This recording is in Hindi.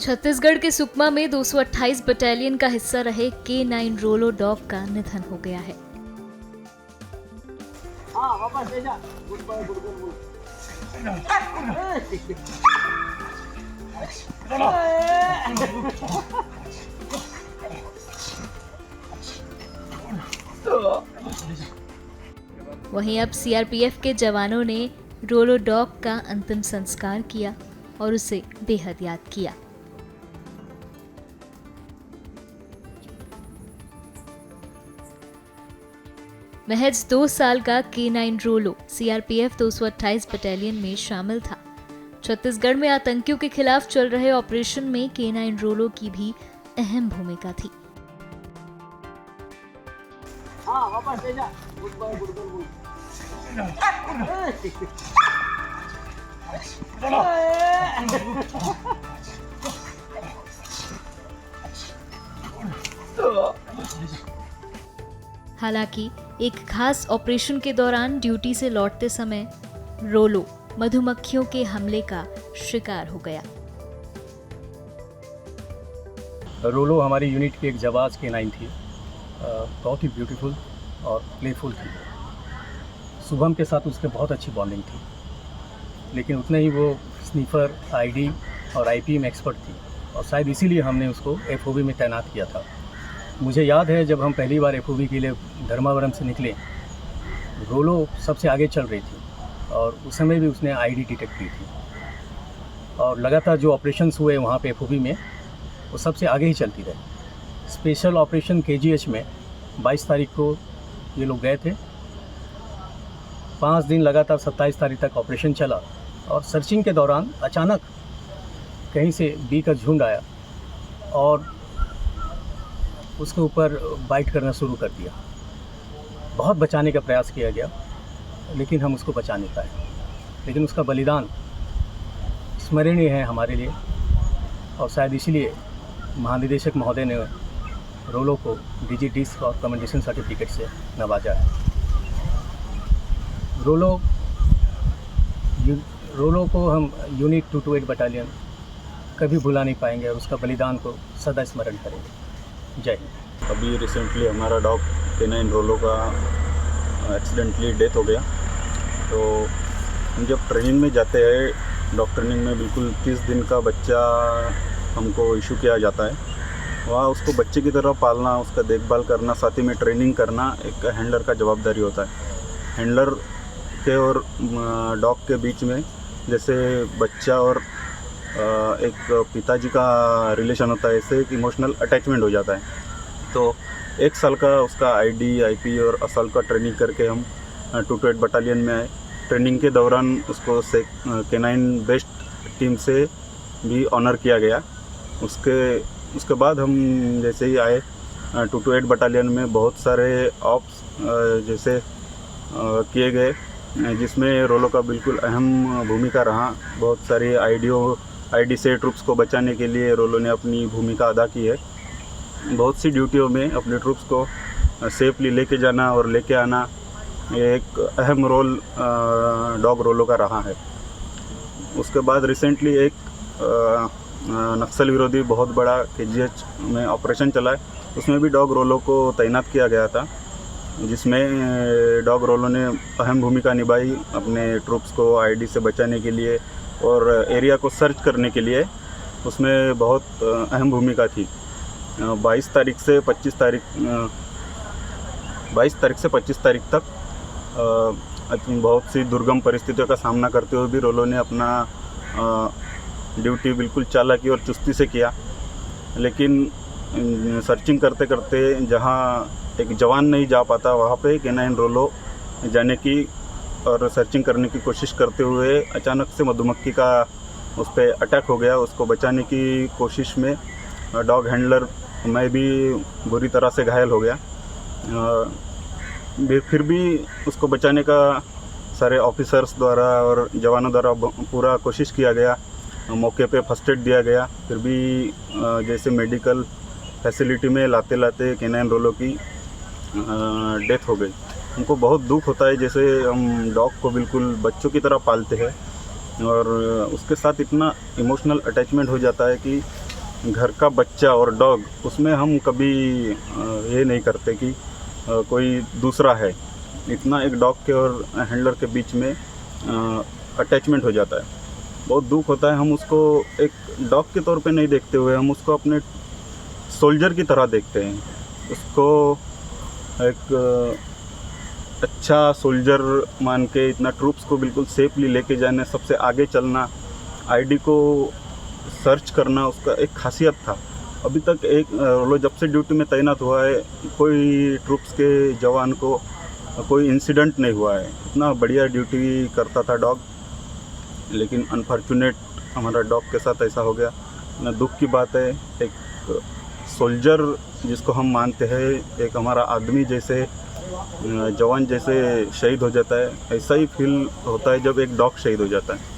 छत्तीसगढ़ के सुकमा में 228 बटालियन का हिस्सा रहे K9 रोलो डॉग का निधन हो गया है। वापस ले जा। Good boy, good girl. वहीं अब CRPF के जवानों ने रोलो डॉग का अंतिम संस्कार किया और उसे बेहद याद किया। महज 2 साल का K9 रोलो CRPF 228 बटालियन में शामिल था। छत्तीसगढ़ में आतंकियों के खिलाफ चल रहे ऑपरेशन में K9 रोलो की भी अहम भूमिका थी। वापस ले जा। Good boy, good girl. हालांकि एक खास ऑपरेशन के दौरान ड्यूटी से लौटते समय रोलो मधुमक्खियों के हमले का शिकार हो गया। रोलो हमारी यूनिट की एक जाबाज K9 थी। बहुत ही ब्यूटीफुल और प्लेफुल थी। शुभम के साथ उसके बहुत अच्छी बॉन्डिंग थी, लेकिन उतने ही वो स्नीफर, आईडी और आईपी में एक्सपर्ट थी और शायद इसीलिए हमने उसको FOB में तैनात किया था। मुझे याद है जब हम पहली बार FOB के लिए धर्मावरम से निकले, रोलो सबसे आगे चल रही थी और उस समय भी उसने आईडी डिटेक्ट की थी और लगातार जो ऑपरेशंस हुए वहाँ पे FOB में वो सबसे आगे ही चलती रही। स्पेशल ऑपरेशन KGH में 22 तारीख को ये लोग गए थे। 5 दिन लगातार 27 तारीख तक ऑपरेशन चला और सर्चिंग के दौरान अचानक कहीं से बी का झुंड आया और उसके ऊपर बाइट करना शुरू कर दिया। बहुत बचाने का प्रयास किया गया, लेकिन हम उसको बचा नहीं पाए। लेकिन उसका बलिदान स्मरणीय है हमारे लिए और शायद इसलिए महानिदेशक महोदय ने रोलो को DG डिस्क और कमेंडेशन सर्टिफिकेट से नवाजा है। रोलो को हम यूनिट 228 बटालियन कभी भुला नहीं पाएंगे और उसका बलिदान को सदा स्मरण करेंगे। जय हिंद। अभी रिसेंटली हमारा डॉग K9 रोलो का एक्सीडेंटली डेथ हो गया। तो हम जब ट्रेनिंग में जाते हैं, डॉग ट्रेनिंग में बिल्कुल 30 दिन का बच्चा हमको इशू किया जाता है। वहाँ उसको बच्चे की तरह पालना, उसका देखभाल करना, साथ ही में ट्रेनिंग करना एक हैंडलर का जवाबदारी होता है। हैंडलर के और डॉग के बीच में जैसे बच्चा और एक पिताजी का रिलेशन होता है, ऐसे एक इमोशनल अटैचमेंट हो जाता है। तो 1 साल का उसका आईडी, आईपी और असल का ट्रेनिंग करके हम 228 बटालियन में आए। ट्रेनिंग के दौरान उसको K9 बेस्ट टीम से भी ऑनर किया गया। उसके बाद हम जैसे ही आए 228 बटालियन में बहुत सारे ऑप्स जैसे किए गए, जिसमें रोलो का बिल्कुल अहम भूमिका रहा। बहुत सारी आईडी से ट्रूप्स को बचाने के लिए रोलो ने अपनी भूमिका अदा की है। बहुत सी ड्यूटियों में अपने ट्रूप्स को सेफली लेके जाना और लेके आना, ये एक अहम रोल डॉग रोलो का रहा है। उसके बाद रिसेंटली एक नक्सल विरोधी बहुत बड़ा KGH में ऑपरेशन चला है, उसमें भी डॉग रोलो को तैनात किया गया था, जिसमें डॉग रोलो ने अहम भूमिका निभाई अपने ट्रूप्स को आईडी से बचाने के लिए और एरिया को सर्च करने के लिए। उसमें बहुत अहम भूमिका थी। 22 तारीख से 25 तारीख तक बहुत सी दुर्गम परिस्थितियों का सामना करते हुए भी रोलो ने अपना ड्यूटी बिल्कुल चालाकी और चुस्ती से किया। लेकिन सर्चिंग करते करते जहां एक जवान नहीं जा पाता, वहां पे K9 रोलो जाने की और सर्चिंग करने की कोशिश करते हुए अचानक से मधुमक्खी का उस पर अटैक हो गया। उसको बचाने की कोशिश में डॉग हैंडलर मैं भी बुरी तरह से घायल हो गया। फिर भी उसको बचाने का सारे ऑफिसर्स द्वारा और जवानों द्वारा पूरा कोशिश किया गया। मौके पे फर्स्ट एड दिया गया। फिर भी जैसे मेडिकल फैसिलिटी में लाते लाते K9 रोलो की डेथ हो गई। हमको बहुत दुख होता है, जैसे हम डॉग को बिल्कुल बच्चों की तरह पालते हैं और उसके साथ इतना इमोशनल अटैचमेंट हो जाता है कि घर का बच्चा और डॉग, उसमें हम कभी ये नहीं करते कि कोई दूसरा है। इतना एक डॉग के और हैंडलर के बीच में अटैचमेंट हो जाता है, बहुत दुख होता है। हम उसको एक डॉग के तौर पे नहीं देखते हुए हम उसको अपने सोल्जर की तरह देखते हैं। उसको एक अच्छा सोल्जर मान के इतना ट्रूप्स को बिल्कुल सेफली लेके जाना, सबसे आगे चलना, आईडी को सर्च करना उसका एक खासियत था। अभी तक एक रोलो जब से ड्यूटी में तैनात हुआ है, कोई ट्रूप्स के जवान को कोई इंसिडेंट नहीं हुआ है। इतना बढ़िया ड्यूटी करता था डॉग, लेकिन अनफॉर्चुनेट हमारा डॉग के साथ ऐसा हो गया। ना दुख की बात है, एक सोल्जर जिसको हम मानते हैं, एक हमारा आदमी जैसे जवान जैसे शहीद हो जाता है, ऐसा ही फील होता है जब एक डॉग शहीद हो जाता है।